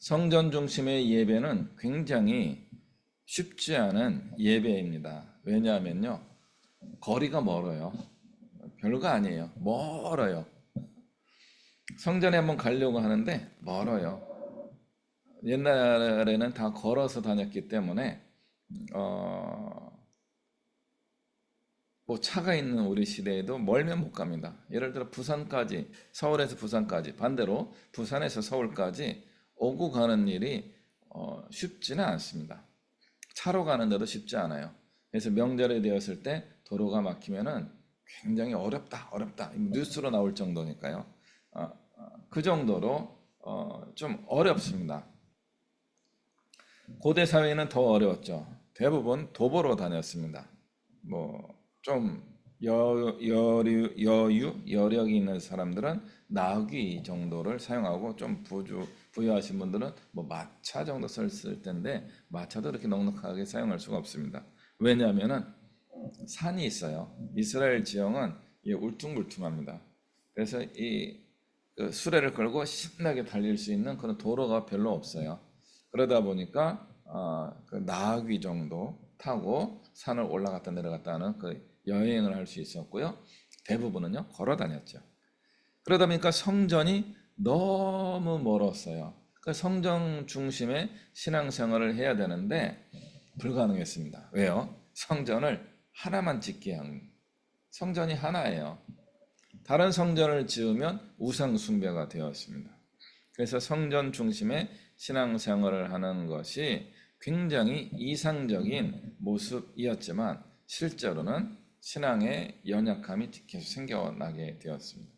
성전 중심의 예배는 굉장히 쉽지 않은 예배입니다. 왜냐하면요, 거리가 멀어요. 별거 아니에요. 멀어요. 성전에 한번 가려고 하는데 멀어요. 옛날에는 다 걸어서 다녔기 때문에 뭐 차가 있는 우리 시대에도 멀면 못 갑니다. 예를 들어 부산까지, 서울에서 부산까지, 반대로 부산에서 서울까지 오고 가는 일이 쉽지는 않습니다. 차로 가는데도 쉽지 않아요. 그래서 명절이 되었을 때 도로가 막히면은 굉장히 어렵다, 어렵다. 뉴스로 나올 정도니까요. 그 정도로 좀 어렵습니다. 고대 사회는 더 어려웠죠. 대부분 도보로 다녔습니다. 뭐 좀 여력이 있는 사람들은 나귀 정도를 사용하고 좀 부유하신 분들은 뭐 마차 정도 썼을 텐데 마차도 그렇게 넉넉하게 사용할 수가 없습니다. 왜냐하면은 산이 있어요. 이스라엘 지형은 울퉁불퉁합니다. 그래서 그 수레를 끌고 신나게 달릴 수 있는 그런 도로가 별로 없어요. 그러다 보니까 그 나귀 정도 타고 산을 올라갔다 내려갔다 하는 그 여행을 할 수 있었고요. 대부분은요 걸어 다녔죠. 그러다 보니까 성전이 너무 멀었어요. 그 성전 중심의 신앙생활을 해야 되는데 불가능했습니다. 왜요? 성전을 하나만 짓게 한 성전이 하나예요. 다른 성전을 지으면 우상 숭배가 되었습니다. 그래서 성전 중심의 신앙생활을 하는 것이 굉장히 이상적인 모습이었지만 실제로는 신앙의 연약함이 계속 생겨나게 되었습니다.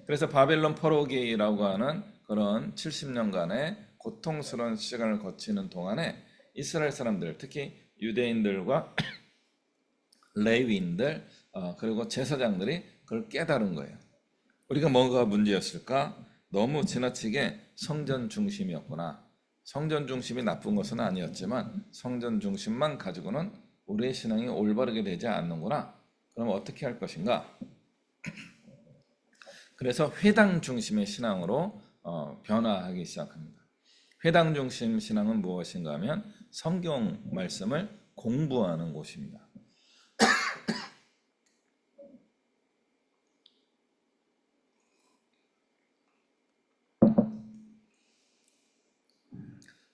그래서 바벨론 포로기라고 하는 그런 70년간의 고통스러운 시간을 거치는 동안에 이스라엘 사람들, 특히 유대인들과 레위인들, 그리고 제사장들이 그걸 깨달은 거예요. 우리가 뭐가 문제였을까? 너무 지나치게 성전 중심이었구나. 성전 중심이 나쁜 것은 아니었지만 성전 중심만 가지고는 우리의 신앙이 올바르게 되지 않는구나. 그럼 어떻게 할 것인가? 그래서 회당 중심의 신앙으로 변화하기 시작합니다. 회당 중심 신앙은 무엇인가 하면 성경 말씀을 공부하는 곳입니다.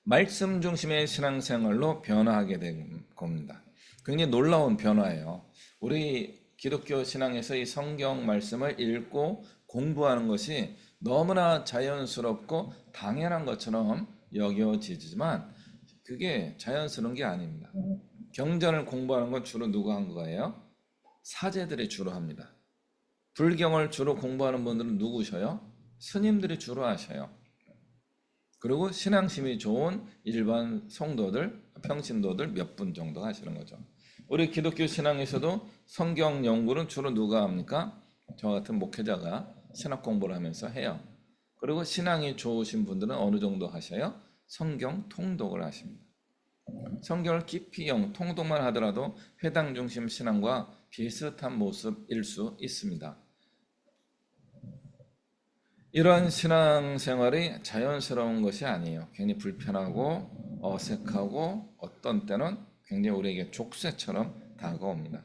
말씀 중심의 신앙생활로 변화하게 된 겁니다. 굉장히 놀라운 변화예요. 우리 기독교 신앙에서 이 성경 말씀을 읽고 공부하는 것이 너무나 자연스럽고 당연한 것처럼 여겨지지만 그게 자연스러운 게 아닙니다. 경전을 공부하는 건 주로 누가 한 거예요? 사제들이 주로 합니다. 불경을 주로 공부하는 분들은 누구셔요? 스님들이 주로 하셔요. 그리고 신앙심이 좋은 일반 성도들, 평신도들 몇 분 정도 하시는 거죠. 우리 기독교 신앙에서도 성경 연구는 주로 누가 합니까? 저 같은 목회자가 신학 공부를 하면서 해요. 그리고 신앙이 좋으신 분들은 어느 정도 하셔요? 성경 통독을 하십니다. 성경을 깊이 통독만 하더라도 회당 중심 신앙과 비슷한 모습일 수 있습니다. 이러한 신앙생활이 자연스러운 것이 아니에요. 괜히 불편하고 어색하고 어떤 때는 굉장히 우리에게 족쇄처럼 다가옵니다.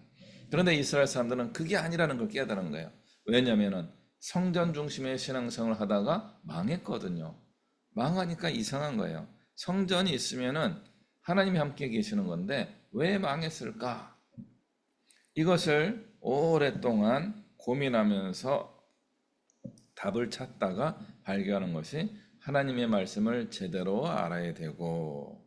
그런데 이스라엘 사람들은 그게 아니라는 걸 깨달은 거예요. 왜냐하면 성전 중심의 신앙생활을 하다가 망했거든요. 망하니까 이상한 거예요. 성전이 있으면은 하나님이 함께 계시는 건데 왜 망했을까? 이것을 오랫동안 고민하면서 답을 찾다가 발견하는 것이 하나님의 말씀을 제대로 알아야 되고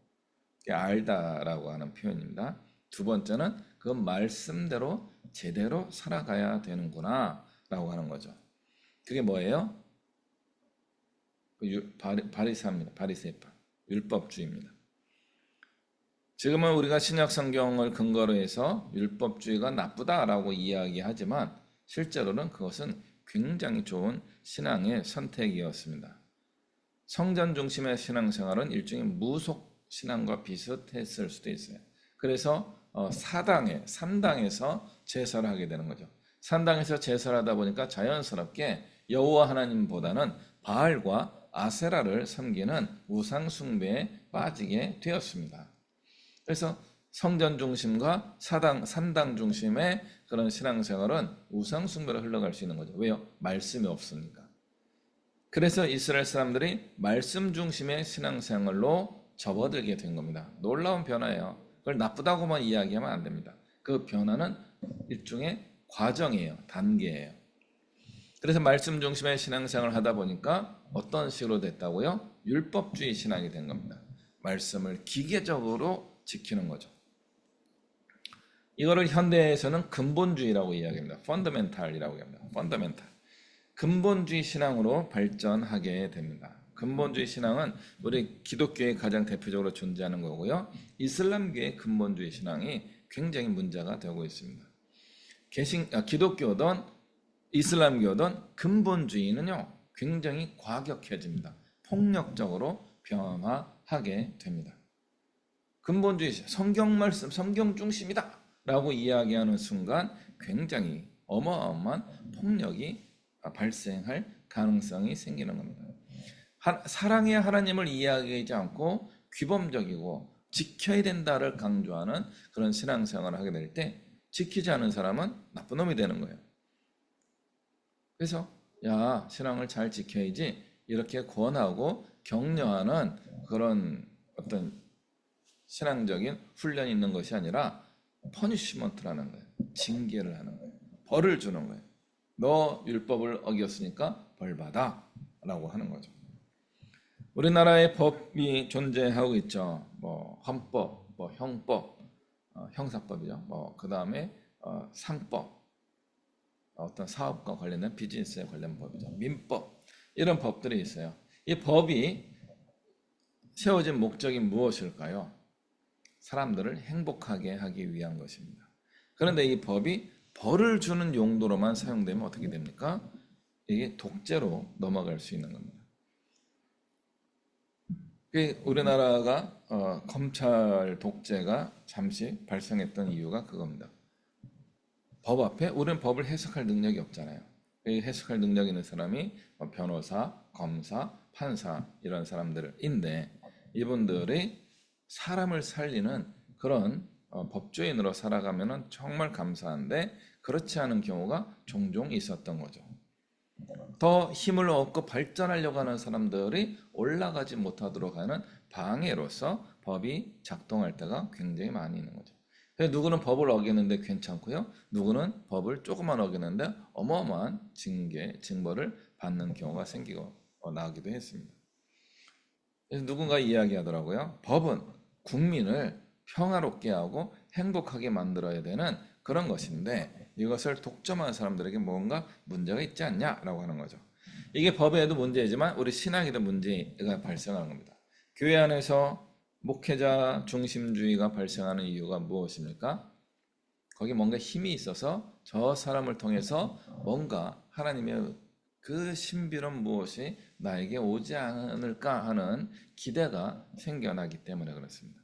알다라고 하는 표현입니다. 두 번째는 그 말씀대로 제대로 살아가야 되는구나 라고 하는 거죠. 그게 뭐예요? 바리새입니다. 바리새파, 율법주의입니다. 지금은 우리가 신약 성경을 근거로 해서 율법주의가 나쁘다라고 이야기하지만 실제로는 그것은 굉장히 좋은 신앙의 선택이었습니다. 성전 중심의 신앙생활은 일종의 무속 신앙과 비슷했을 수도 있어요. 그래서 산당에서 제사를 하게 되는 거죠. 산당에서 제사를 하다 보니까 자연스럽게 여호와 하나님보다는 바알과 아세라를 섬기는 우상 숭배에 빠지게 되었습니다. 그래서 성전 중심과 산당 중심의 그런 신앙생활은 우상 숭배로 흘러갈 수 있는 거죠. 왜요? 말씀이 없으니까. 그래서 이스라엘 사람들이 말씀 중심의 신앙생활로 접어들게 된 겁니다. 놀라운 변화예요. 그걸 나쁘다고만 이야기하면 안 됩니다. 그 변화는 일종의 과정이에요. 단계예요. 그래서 말씀 중심의 신앙생활을 하다 보니까 어떤 식으로 됐다고요? 율법주의 신앙이 된 겁니다. 말씀을 기계적으로 지키는 거죠. 이거를 현대에서는 근본주의라고 이야기합니다. 펀더멘탈이라고 합니다. 펀더멘탈. 근본주의 신앙으로 발전하게 됩니다. 근본주의 신앙은 우리 기독교에 가장 대표적으로 존재하는 거고요. 이슬람교의 근본주의 신앙이 굉장히 문제가 되고 있습니다. 기독교든 이슬람교든 근본주의는요, 굉장히 과격해집니다. 폭력적으로 변화하게 됩니다. 근본주의, 성경 말씀, 성경 중심이다 라고 이야기하는 순간 굉장히 어마어마한 폭력이 발생할 가능성이 생기는 겁니다. 사랑의 하나님을 이야기하지 않고 규범적이고 지켜야 된다를 강조하는 그런 신앙생활을 하게 될 때 지키지 않은 사람은 나쁜 놈이 되는 거예요. 그래서 야, 신앙을 잘 지켜야지 이렇게 권하고 격려하는 그런 어떤 신앙적인 훈련이 있는 것이 아니라 퍼니시먼트라는 거예요. 징계를 하는 거예요. 벌을 주는 거예요. 너 율법을 어겼으니까 벌 받아 라고 하는 거죠. 우리나라에 법이 존재하고 있죠. 뭐 헌법, 뭐 형법, 형사법이죠. 그 다음에 상법, 어떤 사업과 관련된 비즈니스에 관련 법이죠. 민법, 이런 법들이 있어요. 이 법이 세워진 목적이 무엇일까요? 사람들을 행복하게 하기 위한 것입니다. 그런데 이 법이 벌을 주는 용도로만 사용되면 어떻게 됩니까? 이게 독재로 넘어갈 수 있는 겁니다. 우리나라가 검찰 독재가 잠시 발생했던 이유가 그겁니다. 법 앞에 우리는 법을 해석할 능력이 없잖아요. 해석할 능력 있는 사람이 변호사, 검사, 판사 이런 사람들인데 이분들이 사람을 살리는 그런 법조인으로 살아가면 정말 감사한데 그렇지 않은 경우가 종종 있었던 거죠. 더 힘을 얻고 발전하려고 하는 사람들이 올라가지 못하도록 하는 방해로서 법이 작동할 때가 굉장히 많이 있는 거죠. 그래서 누구는 법을 어기는데 괜찮고요. 누구는 법을 조금만 어기는데 어마어마한 징벌을 받는 경우가 생기고 나오기도 했습니다. 그래서 누군가 이야기하더라고요. 법은 국민을 평화롭게 하고 행복하게 만들어야 되는 그런 것인데 이것을 독점하는 사람들에게 뭔가 문제가 있지 않냐라고 하는 거죠. 이게 법에도 문제이지만 우리 신앙에도 문제가 발생하는 겁니다. 교회 안에서 목회자 중심주의가 발생하는 이유가 무엇입니까? 거기 뭔가 힘이 있어서 저 사람을 통해서 뭔가 하나님의 그 신비로운 무엇이 나에게 오지 않을까 하는 기대가 생겨나기 때문에 그렇습니다.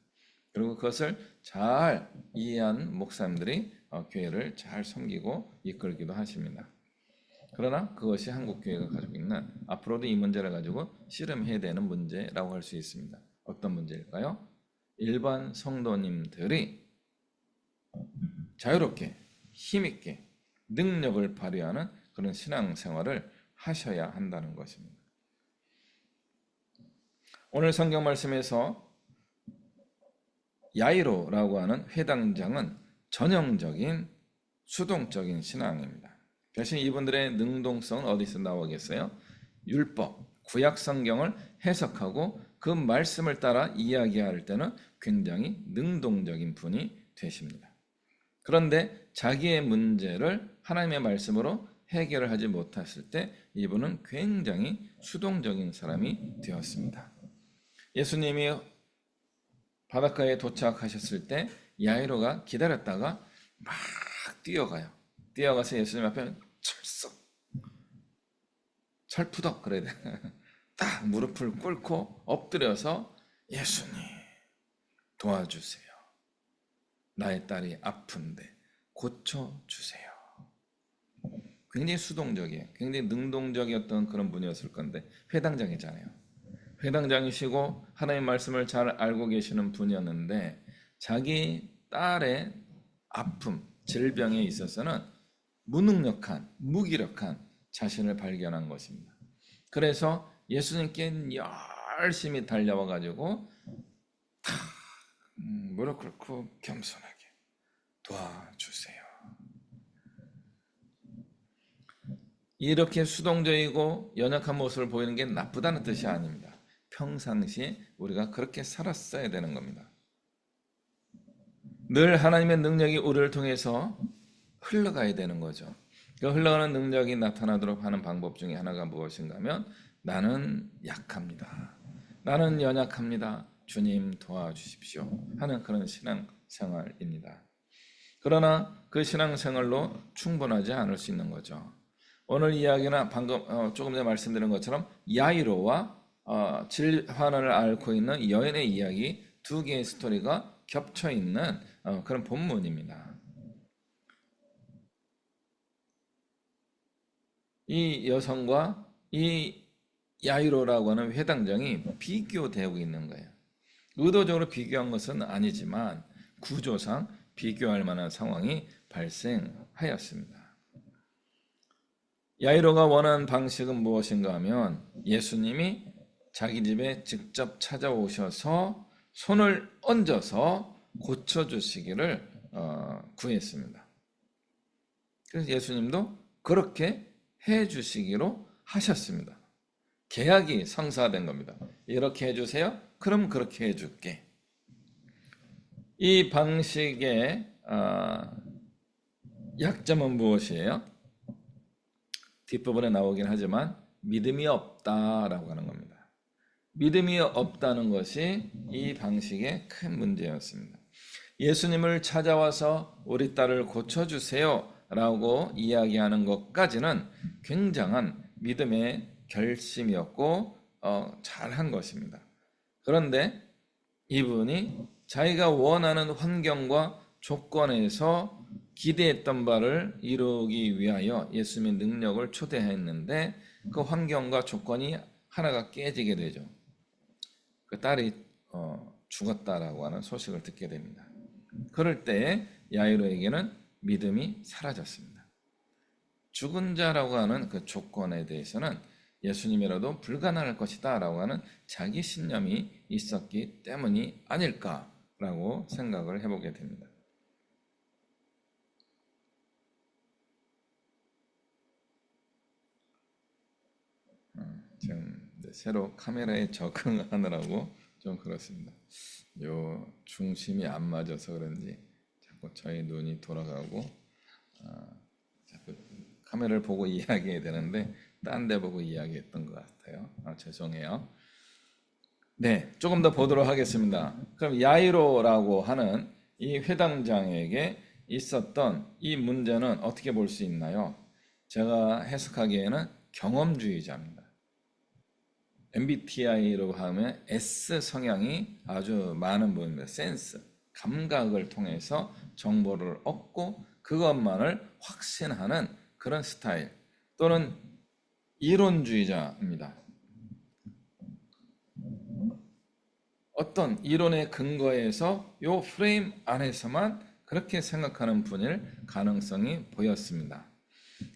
그리고 그것을 잘 이해한 목사님들이 교회를 잘 섬기고 이끌기도 하십니다. 그러나 그것이 한국교회가 가지고 있는 앞으로도 이 문제를 가지고 씨름해야 되는 문제라고 할 수 있습니다. 어떤 문제일까요? 일반 성도님들이 자유롭게 힘있게 능력을 발휘하는 그런 신앙생활을 하셔야 한다는 것입니다. 오늘 성경 말씀에서 야이로라고 하는 회당장은 전형적인 수동적인 신앙입니다. 대신 이분들의 능동성은 어디서 나오겠어요? 율법, 구약 성경을 해석하고 그 말씀을 따라 이야기할 때는 굉장히 능동적인 분이 되십니다. 그런데 자기의 문제를 하나님의 말씀으로 해결을 하지 못했을 때 이분은 굉장히 수동적인 사람이 되었습니다. 예수님이 바닷가에 도착하셨을 때 야이로가 기다렸다가 막 뛰어가요. 뛰어가서 예수님 앞에 철푸덕 그래야 돼. 딱 무릎을 꿇고 엎드려서 예수님 도와주세요. 나의 딸이 아픈데 고쳐주세요. 굉장히 수동적이에요. 굉장히 능동적이었던 그런 분이었을 건데 회당장이잖아요. 회당장이시고 하나님 말씀을 잘 알고 계시는 분이었는데 자기 딸의 아픔, 질병에 있어서는 무능력한, 무기력한 자신을 발견한 것입니다. 그래서 예수님께 열심히 달려와 가지고 무릎 꿇고 겸손하게 도와주세요. 이렇게 수동적이고 연약한 모습을 보이는 게 나쁘다는 뜻이 아닙니다. 평상시 우리가 그렇게 살았어야 되는 겁니다. 늘 하나님의 능력이 우리를 통해서 흘러가야 되는 거죠. 그 흘러가는 능력이 나타나도록 하는 방법 중에 하나가 무엇인가 하면 나는 약합니다. 나는 연약합니다. 주님 도와주십시오. 하는 그런 신앙생활입니다. 그러나 그 신앙생활로 충분하지 않을 수 있는 거죠. 오늘 이야기나 방금 조금 전에 말씀드린 것처럼 야이로와 질환을 앓고 있는 여인의 이야기 두 개의 스토리가 겹쳐 있는 그런 본문입니다. 이 여성과 이 야이로라고 하는 회당장이 비교되고 있는 거예요. 의도적으로 비교한 것은 아니지만 구조상 비교할 만한 상황이 발생하였습니다. 야이로가 원하는 방식은 무엇인가 하면 예수님이 자기 집에 직접 찾아오셔서 손을 얹어서 고쳐주시기를 구했습니다. 그래서 예수님도 그렇게 해주시기로 하셨습니다. 계약이 성사된 겁니다. 이렇게 해주세요. 그럼 그렇게 해줄게. 이 방식의 약점은 무엇이에요? 뒷부분에 나오긴 하지만 믿음이 없다라고 하는 겁니다. 믿음이 없다는 것이 이 방식의 큰 문제였습니다. 예수님을 찾아와서 우리 딸을 고쳐주세요 라고 이야기하는 것까지는 굉장한 믿음의 결심이었고 잘한 것입니다. 그런데 이분이 자기가 원하는 환경과 조건에서 기대했던 바를 이루기 위하여 예수님의 능력을 초대했는데 그 환경과 조건이 하나가 깨지게 되죠. 그 딸이 죽었다라고 하는 소식을 듣게 됩니다. 그럴 때 야이로에게는 믿음이 사라졌습니다. 죽은 자라고 하는 그 조건에 대해서는 예수님이라도 불가능할 것이다 라고 하는 자기 신념이 있었기 때문이 아닐까라고 생각을 해보게 됩니다. 지금 새로 카메라에 적응하느라고 좀 그렇습니다. 요 중심이 안 맞아서 그런지 자꾸 저희 눈이 돌아가고 자꾸 카메라를 보고 이야기해야 되는데 딴 데 보고 이야기했던 것 같아요. 죄송해요. 네, 조금 더 보도록 하겠습니다. 그럼 야이로라고 하는 이 회당장에게 있었던 이 문제는 어떻게 볼 수 있나요? 제가 해석하기에는 경험주의자입니다. MBTI로 하면 S 성향이 아주 많은 분입니다. 센스, 감각을 통해서 정보를 얻고 그것만을 확신하는 그런 스타일 또는 이론주의자입니다. 어떤 이론의 근거에서 이 프레임 안에서만 그렇게 생각하는 분일 가능성이 보였습니다.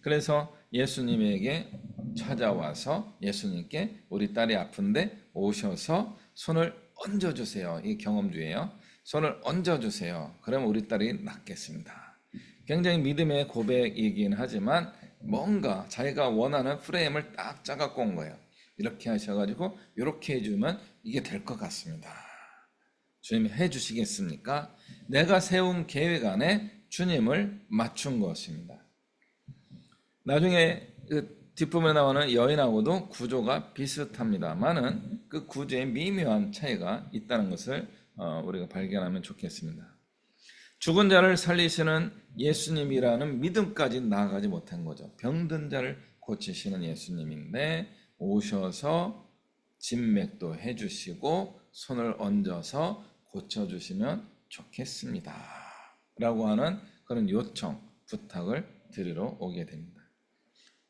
그래서 예수님에게 찾아와서 예수님께 우리 딸이 아픈데 오셔서 손을 얹어주세요. 이 경험주예요. 손을 얹어주세요. 그러면 우리 딸이 낫겠습니다. 굉장히 믿음의 고백이긴 하지만 뭔가 자기가 원하는 프레임을 딱 짜갖고 온 거예요. 이렇게 하셔가지고 이렇게 해주면 이게 될 것 같습니다. 주님이 해주시겠습니까? 내가 세운 계획 안에 주님을 맞춘 것입니다. 나중에 그 뒷부분에 나오는 여인하고도 구조가 비슷합니다만은 그 구조에 미묘한 차이가 있다는 것을 우리가 발견하면 좋겠습니다. 죽은 자를 살리시는 예수님이라는 믿음까지 나아가지 못한 거죠. 병든 자를 고치시는 예수님인데 오셔서 진맥도 해주시고 손을 얹어서 고쳐주시면 좋겠습니다 라고 하는 그런 요청, 부탁을 드리러 오게 됩니다.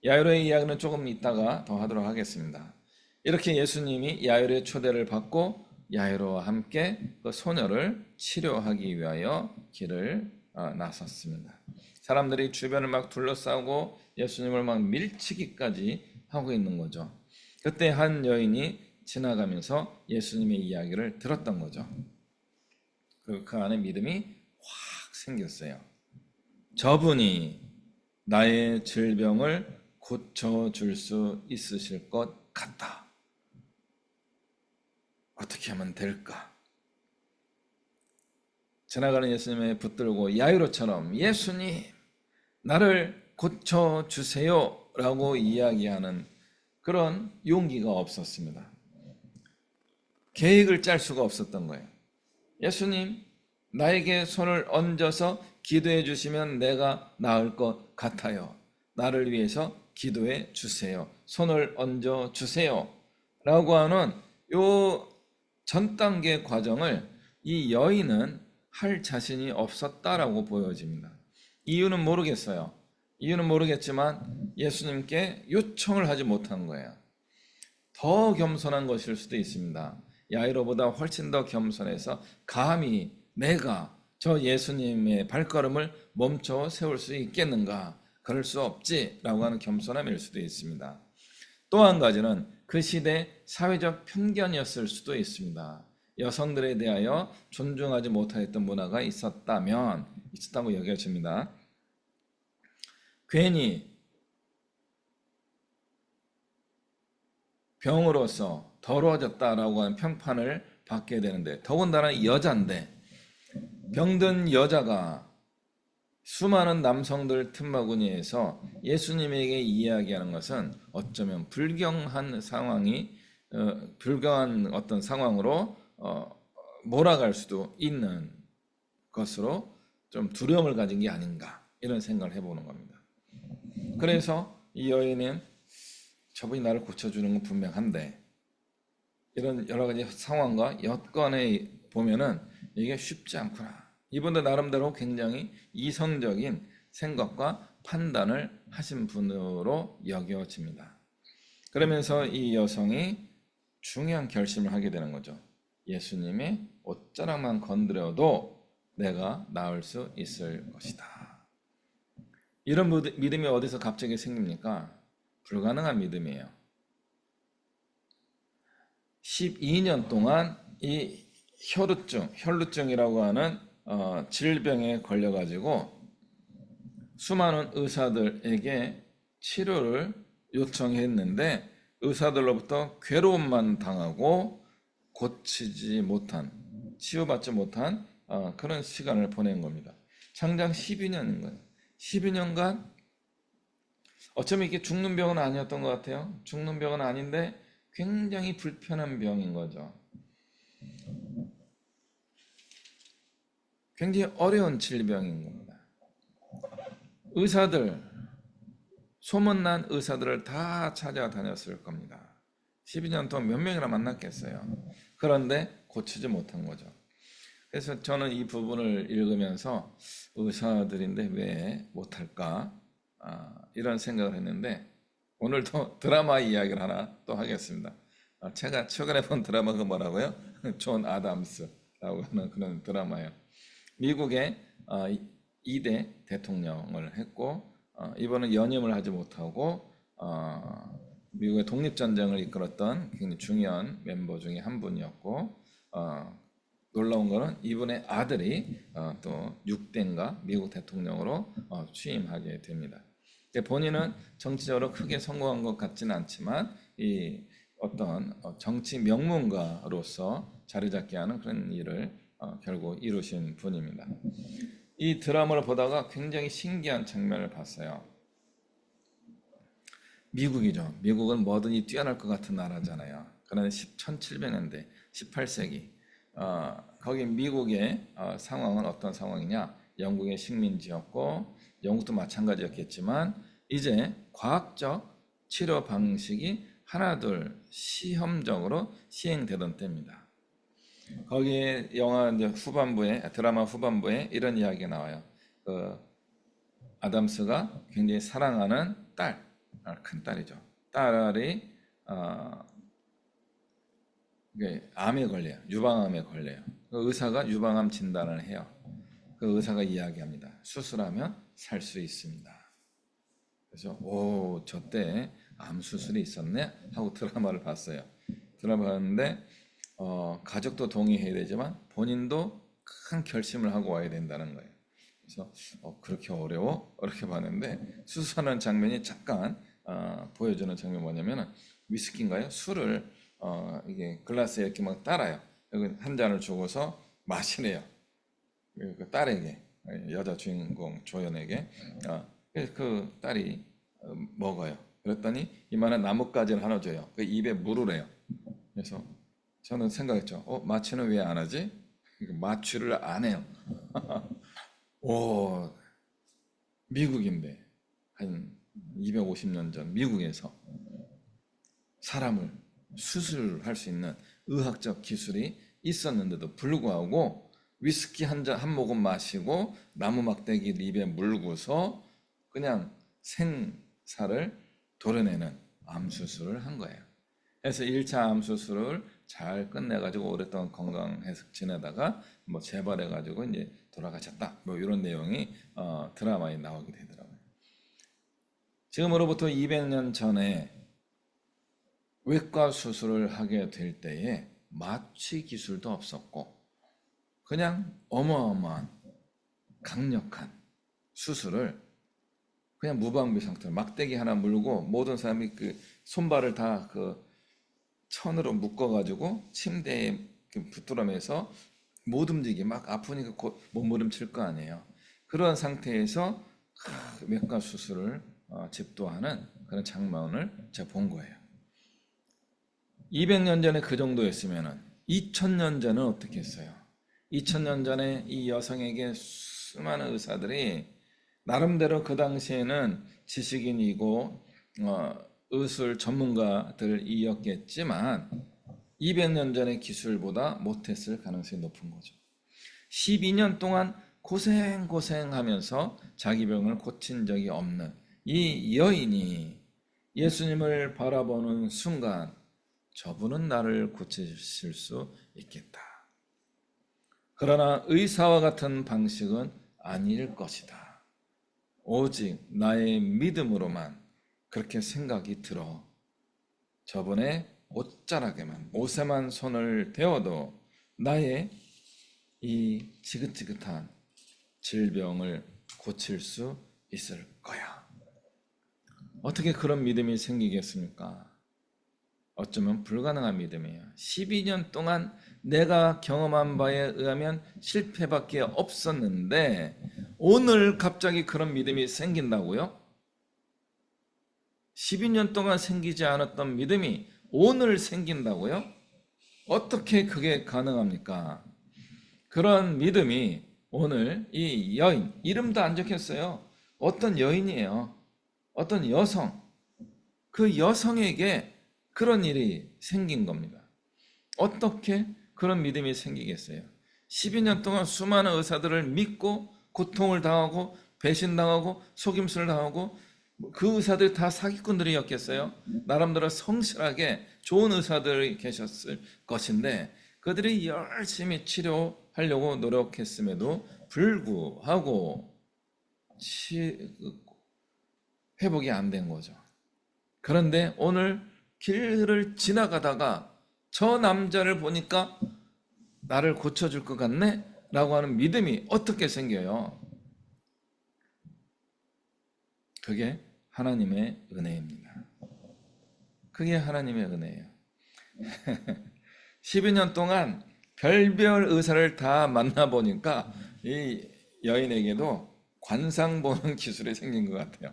야이로의 이야기는 조금 이따가 더 하도록 하겠습니다. 이렇게 예수님이 야이로의 초대를 받고 야이로와 함께 그 소녀를 치료하기 위하여 길을 나섰습니다. 사람들이 주변을 막 둘러싸고 예수님을 막 밀치기까지 하고 있는 거죠. 그때 한 여인이 지나가면서 예수님의 이야기를 들었던 거죠. 그리고 그 안에 믿음이 확 생겼어요. 저분이 나의 질병을 고쳐줄 수 있으실 것 같다. 어떻게 하면 될까? 지나가는 예수님의 붙들고 야이로처럼 예수님 나를 고쳐주세요 라고 이야기하는 그런 용기가 없었습니다. 계획을 짤 수가 없었던 거예요. 예수님 나에게 손을 얹어서 기도해 주시면 내가 나을 것 같아요. 나를 위해서 기도해 주세요. 손을 얹어 주세요. 라고 하는 요 전 단계 과정을 이 여인은 할 자신이 없었다라고 보여집니다. 이유는 모르겠어요. 이유는 모르겠지만 예수님께 요청을 하지 못한 거예요. 더 겸손한 것일 수도 있습니다. 야이로보다 훨씬 더 겸손해서 감히 내가 저 예수님의 발걸음을 멈춰 세울 수 있겠는가? 그럴 수 없지라고 하는 겸손함일 수도 있습니다. 또 한 가지는 그 시대 사회적 편견이었을 수도 있습니다. 여성들에 대하여 존중하지 못했던 문화가 있었다고 여겨집니다. 괜히 병으로서 더러워졌다라고 하는 평판을 받게 되는데, 더군다나 여자인데 병든 여자가 수많은 남성들 틈바구니에서 예수님에게 이야기하는 것은 어쩌면 불경한 어떤 상황으로 몰아갈 수도 있는 것으로 좀 두려움을 가진 게 아닌가, 이런 생각을 해보는 겁니다. 그래서 이 여인은 저분이 나를 고쳐주는 건 분명한데, 이런 여러 가지 상황과 여건에 보면은 이게 쉽지 않구나. 이분도 나름대로 굉장히 이성적인 생각과 판단을 하신 분으로 여겨집니다. 그러면서 이 여성이 중요한 결심을 하게 되는 거죠. 예수님의 옷자락만 건드려도 내가 나을 수 있을 것이다. 이런 믿음이 어디서 갑자기 생깁니까? 불가능한 믿음이에요. 12년 동안 이 혈루증이라고 하는 질병에 걸려가지고 수많은 의사들에게 치료를 요청했는데 의사들로부터 괴로움만 당하고 고치지 못한, 치유받지 못한 그런 시간을 보낸 겁니다. 장장 12년인 거예요. 12년간 어쩌면 이게 죽는 병은 아니었던 것 같아요. 죽는 병은 아닌데 굉장히 불편한 병인 거죠. 굉장히 어려운 질병인 겁니다. 의사들, 소문난 의사들을 다 찾아다녔을 겁니다. 12년 동안 몇 명이나 만났겠어요. 그런데 고치지 못한 거죠. 그래서 저는 이 부분을 읽으면서 의사들인데 왜 못할까? 이런 생각을 했는데, 오늘도 드라마 이야기를 하나 또 하겠습니다. 제가 최근에 본 드라마가 뭐라고요? 존 아담스라고 하는 그런 드라마예요. 미국의 2대 대통령을 했고, 이번은 연임을 하지 못하고 미국의 독립전쟁을 이끌었던 굉장히 중요한 멤버 중에 한 분이었고, 놀라운 거는 이분의 아들이 또 6대인가 미국 대통령으로 취임하게 됩니다. 본인은 정치적으로 크게 성공한 것 같지는 않지만 이 어떤 정치 명문가로서 자리 잡게 하는 그런 일을 결국 이루신 분입니다. 이 드라마를 보다가 굉장히 신기한 장면을 봤어요. 미국이죠. 미국은 뭐든지 뛰어날 것 같은 나라잖아요. 그런데 1700년대, 18세기 거기 미국의 상황은 어떤 상황이냐? 영국의 식민지였고, 영국도 마찬가지였겠지만 이제 과학적 치료 방식이 하나둘 시험적으로 시행되던 때입니다. 거기에 드라마 후반부에 이런 이야기가 나와요. 아담스가 굉장히 사랑하는 딸, 큰 딸이죠. 딸이 어, 이게 암에 걸려요. 유방암에 걸려요. 그 의사가 유방암 진단을 해요. 그 의사가 이야기합니다. 수술하면 살 수 있습니다. 그래서 오, 저 때 암 수술이 있었네 하고 드라마를 봤어요. 드라마 봤는데 가족도 동의해야 되지만 본인도 큰 결심을 하고 와야 된다는 거예요. 그래서 그렇게 어려워? 이렇게 봤는데 수술하는 장면이 잠깐 보여주는 장면이 뭐냐면은 위스키인가요? 술을 이게 글라스에 이렇게 막 따라요. 여기 한 잔을 주고서 마시래요. 그 딸에게 여자 주인공 조연에게 그래서 그 딸이 먹어요. 그랬더니 이만한 나뭇가지를 하나 줘요. 그 입에 물으래요. 그래서 저는 생각했죠. 마취는 왜 안 하지? 마취를 안 해요. 오, 미국인데 한 250년 전 미국에서 사람을 수술할 수 있는 의학적 기술이 있었는데도 불구하고 위스키 한 잔, 한 모금 마시고 나무 막대기를 입에 물고서 그냥 생사를 도려내는 암 수술을 한 거예요. 그래서 1차 암 수술을 잘 끝내가지고 오랫동안 건강해서 지내다가 뭐 재발해가지고 이제 돌아가셨다. 뭐 이런 내용이 드라마에 나오게 되더라고요. 지금으로부터 200년 전에 외과 수술을 하게 될 때에 마취 기술도 없었고 그냥 어마어마한 강력한 수술을 그냥 무방비 상태로 막대기 하나 물고 모든 사람이 그 손발을 다 그 천으로 묶어가지고 침대에 붙들어매서 못 움직이 막 아프니까 곧 몸부림칠 거 아니에요. 그런 상태에서 외과 수술을 집도하는 그런 장면을 제가 본 거예요. 200년 전에 그 정도였으면은 2000년 전은 어떻게 했어요? 2000년 전에 이 여성에게 수많은 의사들이 나름대로 그 당시에는 지식인이고 의술 전문가들이었겠지만 200년 전의 기술보다 못했을 가능성이 높은 거죠. 12년 동안 고생하면서 자기 병을 고친 적이 없는 이 여인이 예수님을 바라보는 순간 저분은 나를 고치실 수 있겠다. 그러나 의사와 같은 방식은 아닐 것이다. 오직 나의 믿음으로만 그렇게 생각이 들어 저번에 옷자락에만 옷에만 손을 대어도 나의 이 지긋지긋한 질병을 고칠 수 있을 거야. 어떻게 그런 믿음이 생기겠습니까? 어쩌면 불가능한 믿음이에요. 12년 동안 내가 경험한 바에 의하면 실패밖에 없었는데 오늘 갑자기 그런 믿음이 생긴다고요? 12년 동안 생기지 않았던 믿음이 오늘 생긴다고요? 어떻게 그게 가능합니까? 그런 믿음이 오늘 이 여인, 이름도 안 적혔어요. 어떤 여인이에요. 어떤 여성. 그 여성에게 그런 일이 생긴 겁니다. 어떻게 그런 믿음이 생기겠어요? 12년 동안 수많은 의사들을 믿고 고통을 당하고 배신당하고 속임수를 당하고 그 의사들 다 사기꾼들이었겠어요? 나름대로 성실하게 좋은 의사들이 계셨을 것인데 그들이 열심히 치료하려고 노력했음에도 불구하고 회복이 안 된 거죠. 그런데 오늘 길을 지나가다가 저 남자를 보니까 나를 고쳐줄 것 같네? 라고 하는 믿음이 어떻게 생겨요? 그게 하나님의 은혜입니다. 그게 하나님의 은혜예요. 12년 동안 별별 의사를 다 만나보니까 이 여인에게도 관상 보는 기술이 생긴 것 같아요.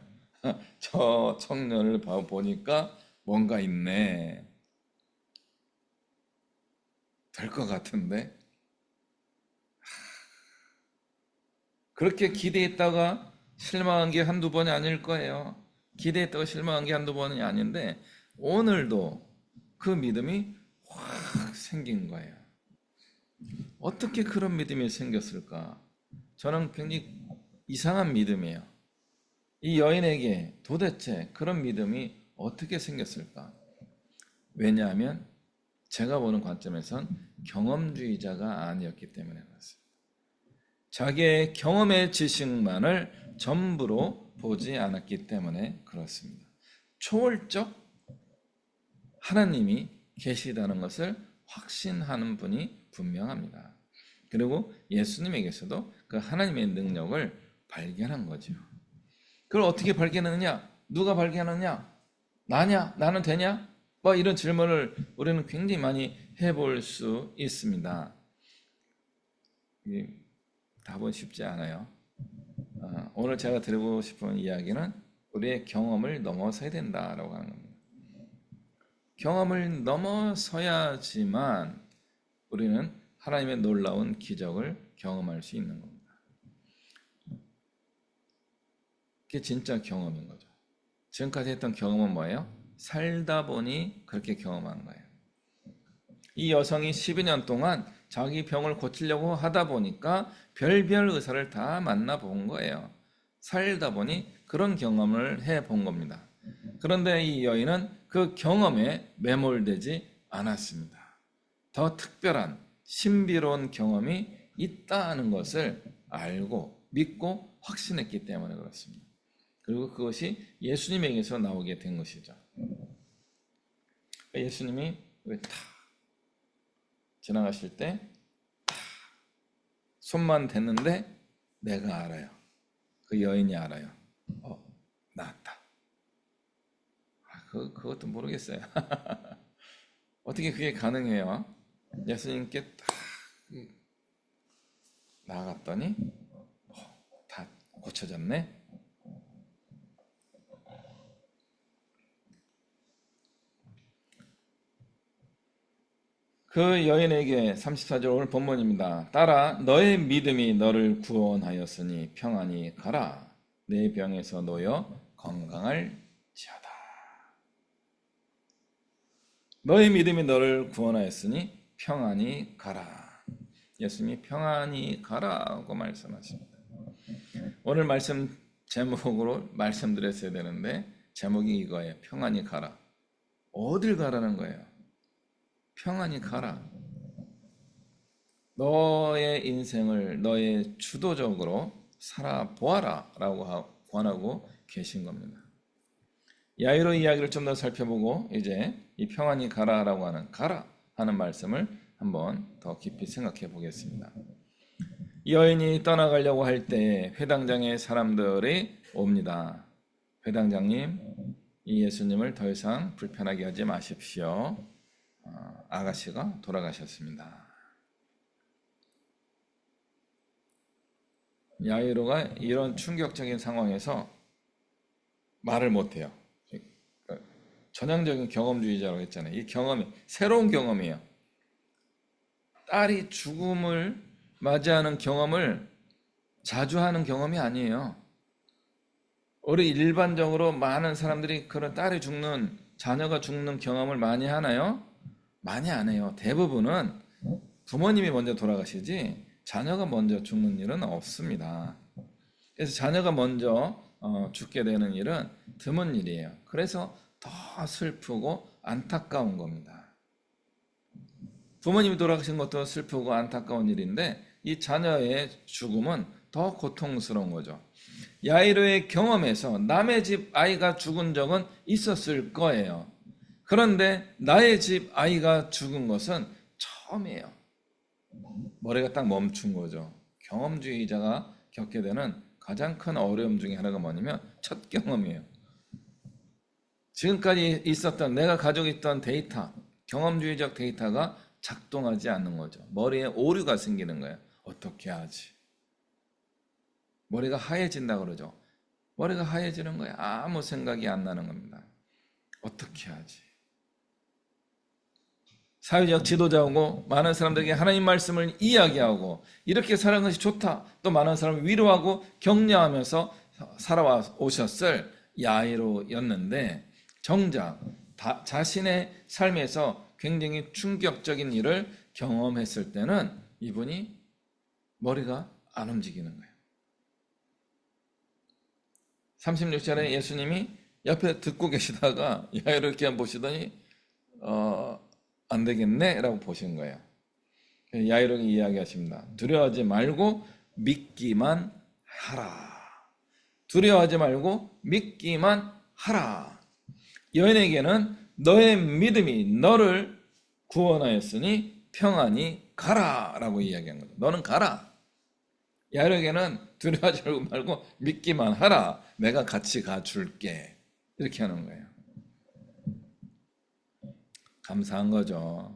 저 청년을 보니까 뭔가 있네. 될 것 같은데. 그렇게 기대했다가 실망한 게 한두 번이 아닐 거예요. 기대했다가 실망한 게 한두 번이 아닌데 오늘도 그 믿음이 확 생긴 거예요. 어떻게 그런 믿음이 생겼을까? 저는 굉장히 이상한 믿음이에요. 이 여인에게 도대체 그런 믿음이 어떻게 생겼을까? 왜냐하면 제가 보는 관점에선 경험주의자가 아니었기 때문에 그렇습니다. 자기의 경험의 지식만을 전부로 보지 않았기 때문에 그렇습니다. 초월적 하나님이 계시다는 것을 확신하는 분이 분명합니다. 그리고 예수님에게서도 그 하나님의 능력을 발견한 거죠. 그걸 어떻게 발견하느냐? 누가 발견하느냐? 나냐? 나는 되냐? 뭐 이런 질문을 우리는 굉장히 많이 해볼 수 있습니다. 답은 쉽지 않아요. 오늘 제가 드리고 싶은 이야기는 우리의 경험을 넘어서야 된다라고 하는 겁니다. 경험을 넘어서야지만 우리는 하나님의 놀라운 기적을 경험할 수 있는 겁니다. 그게 진짜 경험인 거죠. 지금까지 했던 경험은 뭐예요? 살다 보니 그렇게 경험한 거예요. 이 여성이 12년 동안 자기 병을 고치려고 하다 보니까 별별 의사를 다 만나본 거예요. 살다 보니 그런 경험을 해본 겁니다. 그런데 이 여인은 그 경험에 매몰되지 않았습니다. 더 특별한 신비로운 경험이 있다는 것을 알고 믿고 확신했기 때문에 그렇습니다. 그리고 그것이 예수님에게서 나오게 된 것이죠. 예수님이 탁 지나가실 때 손만 댔는데 내가 알아요. 그 여인이 알아요. 나았다. 그것도 모르겠어요. 어떻게 그게 가능해요? 예수님께 딱 나아갔더니 다 고쳐졌네. 그 여인에게 34절 오늘 본문입니다. 따라 너의 믿음이 너를 구원하였으니 평안히 가라. 내 병에서 놓여 건강할지어다. 너의 믿음이 너를 구원하였으니 평안히 가라. 예수님이 평안히 가라고 말씀하십니다. 오늘 말씀 제목으로 말씀드렸어야 되는데 제목이 이거예요. 평안히 가라. 어딜 가라는 거예요? 평안히 가라. 너의 인생을 너의 주도적으로 살아보아라 라고 권하고 계신 겁니다. 야이로 이야기를 좀 더 살펴보고 이제 이 평안히 가라라고 하는 가라 하는 말씀을 한번 더 깊이 생각해 보겠습니다. 이 여인이 떠나가려고 할 때 회당장의 사람들이 옵니다. 회당장님, 이 예수님을 더 이상 불편하게 하지 마십시오. 아가씨가 돌아가셨습니다. 야이로가 이런 충격적인 상황에서 말을 못해요. 전형적인 경험주의자라고 했잖아요. 이 경험이 새로운 경험이에요. 딸이 죽음을 맞이하는 경험을 자주 하는 경험이 아니에요. 우리 일반적으로 많은 사람들이 그런 딸이 죽는, 자녀가 죽는 경험을 많이 하나요? 많이 안 해요. 대부분은 부모님이 먼저 돌아가시지 자녀가 먼저 죽는 일은 없습니다. 그래서 자녀가 먼저 죽게 되는 일은 드문 일이에요. 그래서 더 슬프고 안타까운 겁니다. 부모님이 돌아가신 것도 슬프고 안타까운 일인데 이 자녀의 죽음은 더 고통스러운 거죠. 야이로의 경험에서 남의 집 아이가 죽은 적은 있었을 거예요. 그런데 나의 집 아이가 죽은 것은 처음이에요. 머리가 딱 멈춘 거죠. 경험주의자가 겪게 되는 가장 큰 어려움 중에 하나가 뭐냐면 첫 경험이에요. 지금까지 있었던 내가 가지고 있던 데이터, 경험주의적 데이터가 작동하지 않는 거죠. 머리에 오류가 생기는 거예요. 어떻게 하지? 머리가 하얘진다 그러죠. 머리가 하얘지는 거예요. 아무 생각이 안 나는 겁니다. 어떻게 하지? 사회적 지도자고 많은 사람들에게 하나님 말씀을 이야기하고 이렇게 사는 것이 좋다. 또 많은 사람을 위로하고 격려하면서 살아오셨을 야이로였는데 정작 자신의 삶에서 굉장히 충격적인 일을 경험했을 때는 이분이 머리가 안 움직이는 거예요. 36절에 예수님이 옆에 듣고 계시다가 야이로 이렇게 보시더니 안 되겠네 라고 보신 거예요. 야이로가 이야기하십니다. 두려워하지 말고 믿기만 하라. 두려워하지 말고 믿기만 하라. 여인에게는 너의 믿음이 너를 구원하였으니 평안히 가라 라고 이야기한 거죠. 너는 가라. 야이로에게는 두려워하지 말고 믿기만 하라. 내가 같이 가줄게. 이렇게 하는 거예요. 감사한 거죠.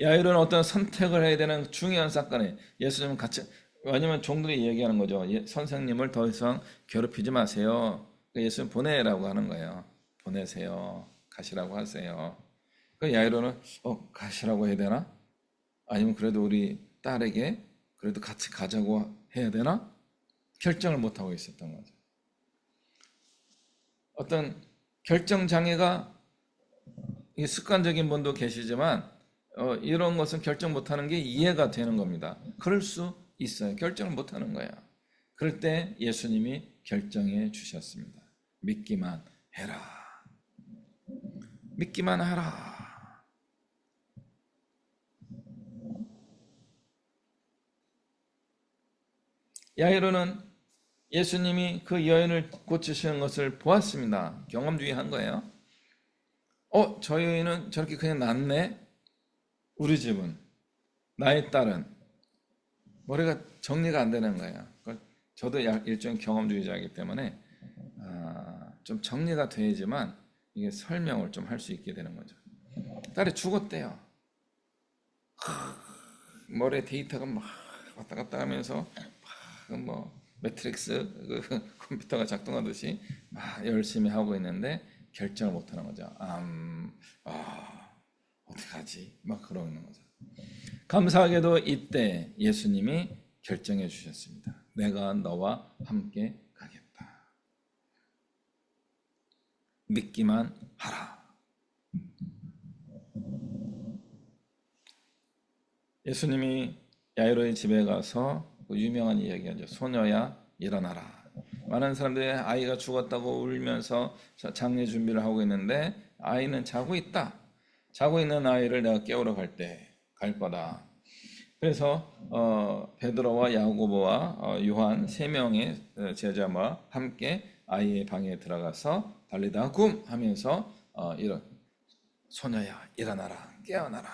야이로는 어떤 선택을 해야 되는 중요한 사건에 예수님은 같이, 왜냐면 종들이 얘기하는 거죠. 선생님을 더 이상 괴롭히지 마세요. 예수님 보내라고 하는 거예요. 보내세요. 가시라고 하세요. 야이로는 가시라고 해야 되나? 아니면 그래도 우리 딸에게 그래도 같이 가자고 해야 되나? 결정을 못하고 있었던 거죠. 어떤 결정 장애가 습관적인 분도 계시지만 이런 것은 결정 못하는 게 이해가 되는 겁니다. 그럴 수 있어요. 결정을 못하는 거야. 그럴 때 예수님이 결정해 주셨습니다. 믿기만 해라. 믿기만 하라. 야이로는 예수님이 그 여인을 고치시는 것을 보았습니다. 경험주의한 거예요. 저 여인은 저렇게 그냥 낫네? 우리 집은, 나의 딸은 머리가 정리가 안 되는 거예요. 저도 일종의 경험주의자이기 때문에 좀 정리가 돼야지만 이게 설명을 좀 할 수 있게 되는 거죠. 딸이 죽었대요. 머리에 데이터가 막 왔다 갔다 하면서 뭐 매트릭스 컴퓨터가 작동하듯이 막 열심히 하고 있는데 결정을 못하는 거죠. 어떡하지? 막 그러는 거죠. 감사하게도 이때 예수님이 결정해 주셨습니다. 내가 너와 함께 가겠다. 믿기만 하라. 예수님이 야이로의 집에 가서 유명한 이야기하죠. 소녀야 일어나라. 많은 사람들이 아이가 죽었다고 울면서 장례 준비를 하고 있는데 아이는 자고 있다. 자고 있는 아이를 내가 깨우러 갈 거다. 그래서 베드로와 야고보와 요한 세 명의 제자와 함께 아이의 방에 들어가서 달리다 굼 하면서 이런 소녀야 일어나라 깨어나라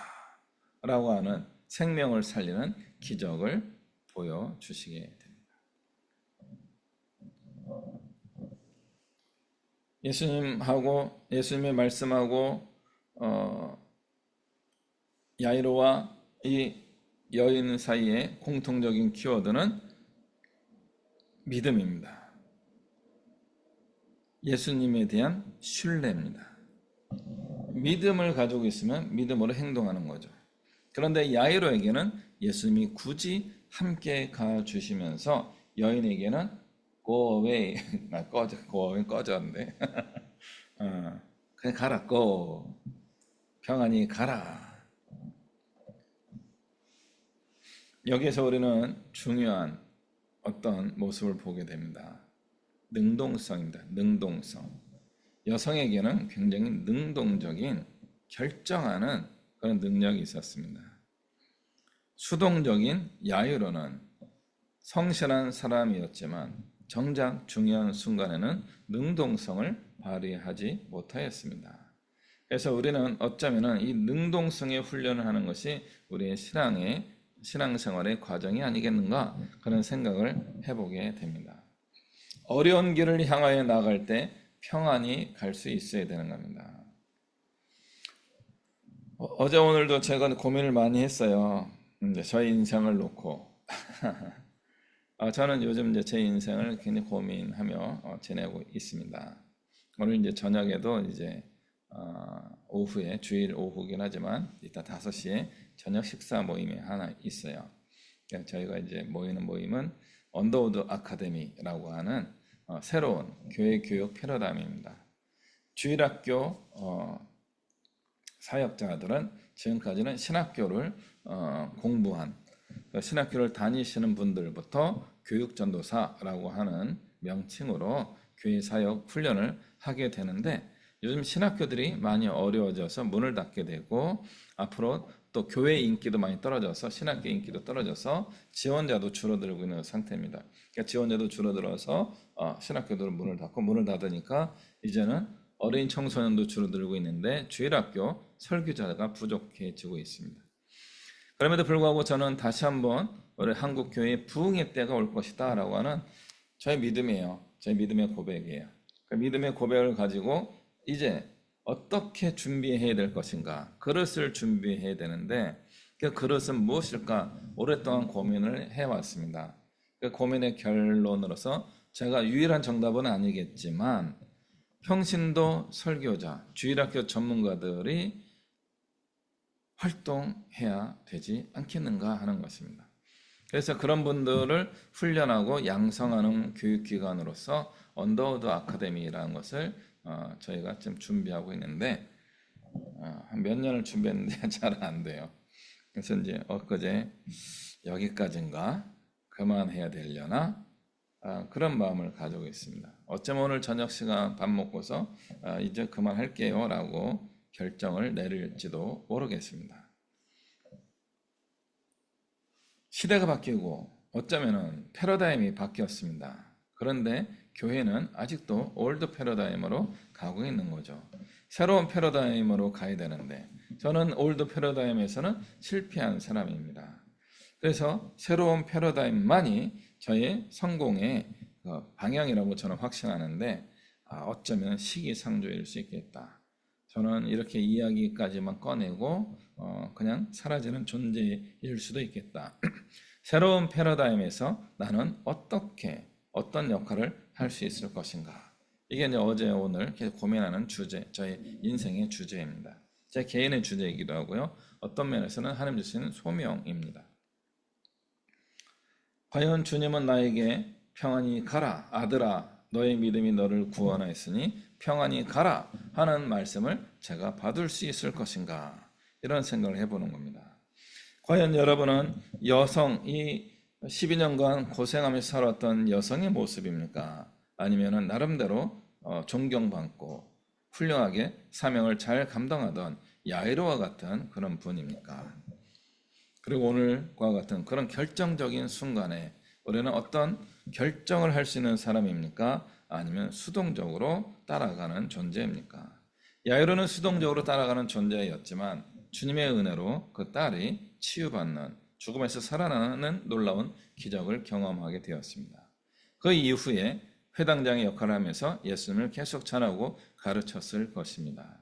라고 하는 생명을 살리는 기적을 보여주시게 됩니다. 예수님의 말씀하고 야이로와 이 여인 사이의 공통적인 키워드는 믿음입니다. 예수님에 대한 신뢰입니다. 믿음을 가지고 있으면 믿음으로 행동하는 거죠. 그런데 야이로에게는 예수님이 굳이 함께 가주시면서 여인에게는 go away, 꺼졌는데 그냥 가라, go, 평안히 가라. 여기에서 우리는 중요한 어떤 모습을 보게 됩니다. 능동성입니다. 능동성. 여성에게는 굉장히 능동적인 결정하는 그런 능력이 있었습니다. 수동적인 야이로는 성실한 사람이었지만 정작 중요한 순간에는 능동성을 발휘하지 못하였습니다. 그래서 우리는 어쩌면 이 능동성의 훈련을 하는 것이 우리의 신앙생활의 과정이 아니겠는가 그런 생각을 해보게 됩니다. 어려운 길을 향하여 나갈 때 평안히 갈 수 있어야 되는 겁니다. 어제 오늘도 제가 고민을 많이 했어요. 저의 인생을 놓고 저는 요즘 제 인생을 굉장히 고민하며 지내고 있습니다. 오늘 저녁에도 오후에 주일 오후긴 하지만 이따 5시에 저녁 식사 모임이 하나 있어요. 저희가 모이는 모임은 언더우드 아카데미라고 하는 새로운 교회 교육 패러다임입니다. 주일학교 사역자들은 지금까지는 신학교를 공부한 신학교를 다니시는 분들부터 교육전도사라고 하는 명칭으로 교회 사역 훈련을 하게 되는데, 요즘 신학교들이 많이 어려워져서 문을 닫게 되고, 앞으로 또 교회 인기도 많이 떨어져서 신학교 인기도 떨어져서 지원자도 줄어들고 있는 상태입니다. 그러니까 지원자도 줄어들어서 신학교들 문을 닫고, 문을 닫으니까 이제는 어린 청소년도 줄어들고 있는데 주일학교 설교자가 부족해지고 있습니다. 그럼에도 불구하고 저는 다시 한번 우리 한국 교회의 부흥의 때가 올 것이다 라고 하는 저의 믿음이에요. 저의 믿음의 고백이에요. 그 믿음의 고백을 가지고 이제 어떻게 준비해야 될 것인가, 그릇을 준비해야 되는데 그 그릇은 무엇일까 오랫동안 고민을 해왔습니다. 그 고민의 결론으로서 제가 유일한 정답은 아니겠지만 평신도 설교자, 주일학교 전문가들이 활동해야 되지 않겠는가 하는 것입니다. 그래서 그런 분들을 훈련하고 양성하는 교육기관으로서 언더우드 아카데미라는 것을 저희가 지금 준비하고 있는데 한 몇 년을 준비했는데 잘 안 돼요. 그래서 이제 엊그제 여기까지인가 그만해야 되려나 그런 마음을 가지고 있습니다. 어쩌면 오늘 저녁 시간 밥 먹고서 이제 그만할게요 라고 결정을 내릴지도 모르겠습니다. 시대가 바뀌고 어쩌면은 패러다임이 바뀌었습니다. 그런데 교회는 아직도 올드 패러다임으로 가고 있는 거죠. 새로운 패러다임으로 가야 되는데 저는 올드 패러다임에서는 실패한 사람입니다. 그래서 새로운 패러다임만이 저의 성공의 방향이라고 저는 확신하는데 어쩌면 시기상조일 수 있겠다. 저는 이렇게 이야기까지만 꺼내고 그냥 사라지는 존재일 수도 있겠다. 새로운 패러다임에서 나는 어떤 역할을 할 수 있을 것인가. 이게 이제 어제 오늘 계속 고민하는 주제, 저의 인생의 주제입니다. 제 개인의 주제이기도 하고요. 어떤 면에서는 하나님 주시는 소명입니다. 과연 주님은 나에게 평안히 가라, 아들아, 너의 믿음이 너를 구원하였으니 평안히 가라 하는 말씀을 제가 받을 수 있을 것인가, 이런 생각을 해보는 겁니다. 과연 여러분은 이 12년간 고생하며 살았던 여성의 모습입니까? 아니면 나름대로 존경받고 훌륭하게 사명을 잘 감당하던 야이로와 같은 그런 분입니까? 그리고 오늘과 같은 그런 결정적인 순간에 우리는 어떤 결정을 할 수 있는 사람입니까? 아니면 수동적으로 따라가는 존재입니까? 야이로는 수동적으로 따라가는 존재였지만 주님의 은혜로 그 딸이 치유받는, 죽음에서 살아나는 놀라운 기적을 경험하게 되었습니다. 그 이후에 회당장의 역할을 하면서 예수님을 계속 전하고 가르쳤을 것입니다.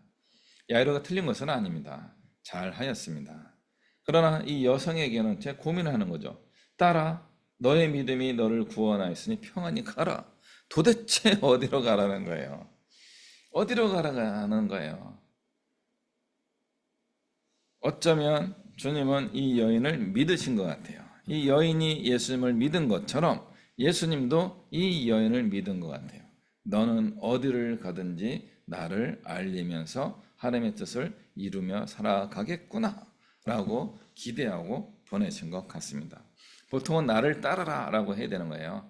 야이로가 틀린 것은 아닙니다. 잘 하였습니다. 그러나 이 여성에게는 제 고민하는 거죠. 딸아, 너의 믿음이 너를 구원하였으니 평안히 가라. 도대체 어디로 가라는 거예요? 어디로 가라는 거예요? 어쩌면 주님은 이 여인을 믿으신 것 같아요. 이 여인이 예수님을 믿은 것처럼 예수님도 이 여인을 믿은 것 같아요. 너는 어디를 가든지 나를 알리면서 하나님의 뜻을 이루며 살아가겠구나 라고 기대하고 보내신 것 같습니다. 보통은 나를 따르라 라고 해야 되는 거예요.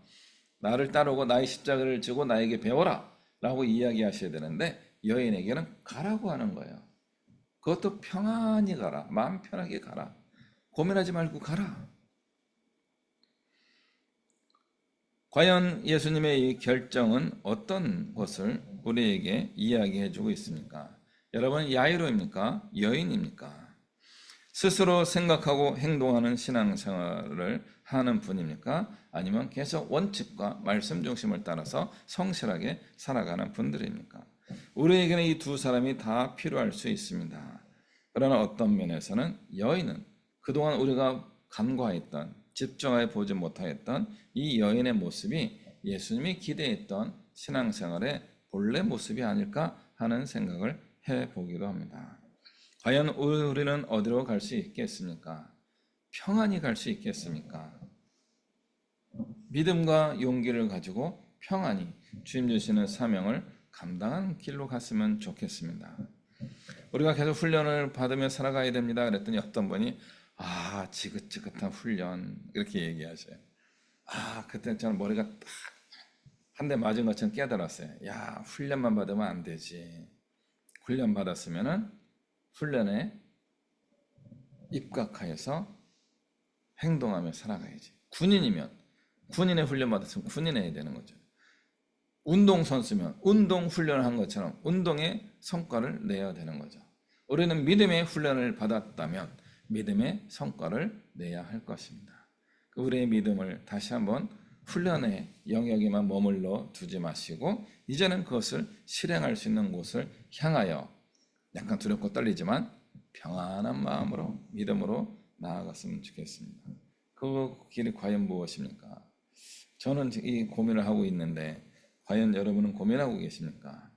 나를 따르고 나의 십자가를 지고 나에게 배워라 라고 이야기하셔야 되는데 여인에게는 가라고 하는 거예요. 그것도 평안히 가라. 마음 편하게 가라. 고민하지 말고 가라. 과연 예수님의 이 결정은 어떤 것을 우리에게 이야기해 주고 있습니까? 여러분, 야이로입니까? 여인입니까? 스스로 생각하고 행동하는 신앙생활을 하는 분입니까? 아니면 계속 원칙과 말씀 중심을 따라서 성실하게 살아가는 분들입니까? 우리에게는 이 두 사람이 다 필요할 수 있습니다. 그러나 어떤 면에서는 여인은 그동안 우리가 간과했던, 집중하여 보지 못하였던 이 여인의 모습이 예수님이 기대했던 신앙생활의 본래 모습이 아닐까 하는 생각을 해보기도 합니다. 과연 우리는 어디로 갈 수 있겠습니까? 평안히 갈 수 있겠습니까? 믿음과 용기를 가지고 평안히 주님 주시는 사명을 감당한 길로 갔으면 좋겠습니다. 우리가 계속 훈련을 받으며 살아가야 됩니다. 그랬더니 어떤 분이 지긋지긋한 훈련 이렇게 얘기하셔요. 그때 저는 머리가 딱 한 대 맞은 것처럼 깨달았어요. 야, 훈련만 받으면 안 되지. 훈련 받았으면은 훈련에 입각하여서 행동하며 살아가야지. 군인의 훈련 받았으면 군인해야 되는 거죠. 운동선수면 운동 훈련을 한 것처럼 운동의 성과를 내야 되는 거죠. 우리는 믿음의 훈련을 받았다면 믿음의 성과를 내야 할 것입니다. 우리의 믿음을 다시 한번 훈련의 영역에만 머물러 두지 마시고 이제는 그것을 실행할 수 있는 곳을 향하여 약간 두렵고 떨리지만 평안한 마음으로 믿음으로 나아갔으면 좋겠습니다. 그 길이 과연 무엇입니까? 저는 이 고민을 하고 있는데 과연 여러분은 고민하고 계십니까?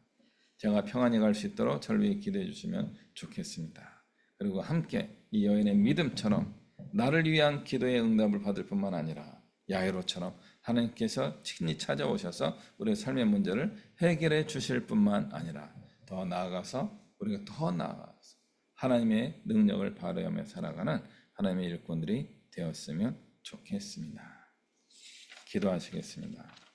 제가 평안히 갈 수 있도록 저를 위해 기도해 주시면 좋겠습니다. 그리고 함께 이 여인의 믿음처럼 나를 위한 기도의 응답을 받을 뿐만 아니라 야이로처럼 하나님께서 친히 찾아오셔서 우리의 삶의 문제를 해결해 주실 뿐만 아니라 더 나아가서 우리가 더 나아가서 하나님의 능력을 발휘하며 살아가는 하나님의 일꾼들이 되었으면 좋겠습니다. 기도하시겠습니다.